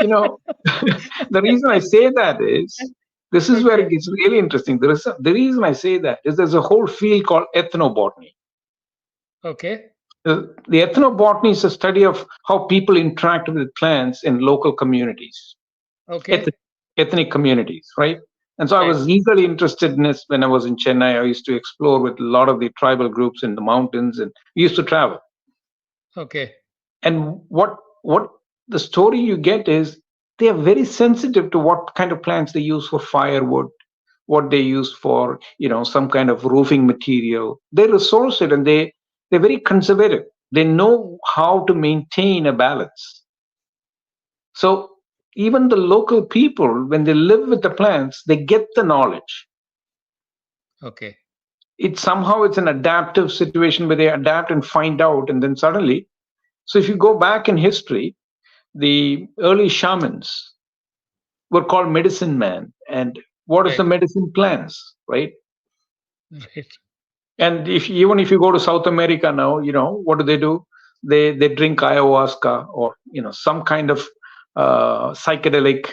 You know, the reason I say that is this is where it Okay. gets really interesting. The reason I say that is there's a whole field called ethnobotany. Okay. The ethnobotany is a study of how people interact with plants in local communities, eth- Okay. ethnic communities, right? And so I Right. was eagerly interested in this when I was in Chennai. I used to explore with a lot of the tribal groups in the mountains, and we used to travel. Okay. And what the story you get is they are very sensitive to what kind of plants they use for firewood, what they use for some kind of roofing material. They resource it, and they're very conservative. They know how to maintain a balance. So even the local people, when they live with the plants, they get the knowledge. Okay. It's an adaptive situation where they adapt and find out, and then suddenly. So if you go back in history, the early shamans were called medicine man. And what is the Right. medicine plants, right? Right. And even if you go to South America now, what do? They drink ayahuasca or some kind of psychedelic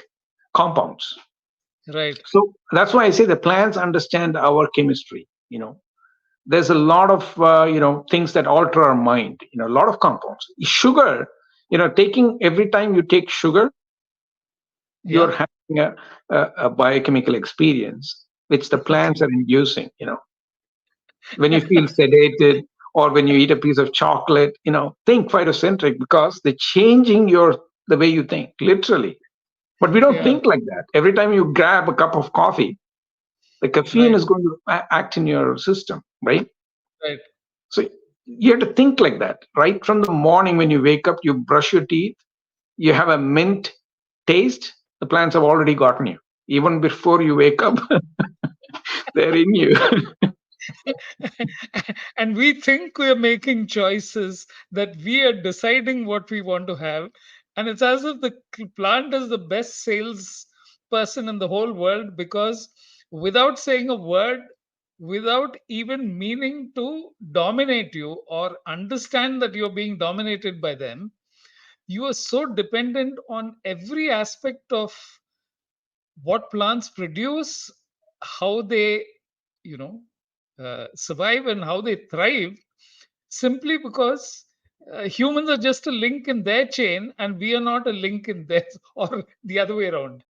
compounds. Right. So that's why I say the plants understand our chemistry. There's a lot of things that alter our mind. A lot of compounds. Sugar, taking every time you take sugar, you're Yeah. having a biochemical experience which the plants Okay. are inducing. When you feel sedated or when you eat a piece of chocolate, think phytocentric because they're changing the way you think, literally. But we don't Yeah. think like that. Every time you grab a cup of coffee, the caffeine Right. is going to act in your system, right? Right. So you have to think like that. Right from the morning when you wake up, you brush your teeth, you have a mint taste, the plants have already gotten you. Even before you wake up, they're in you. And we think we are making choices, that we are deciding what we want to have, and it's as if the plant is the best sales person in the whole world, because without saying a word, without even meaning to dominate you or understand that you're being dominated by them, you are so dependent on every aspect of what plants produce, how they, you know, survive and how they thrive, simply because humans are just a link in their chain and we are not a link in theirs, or the other way around.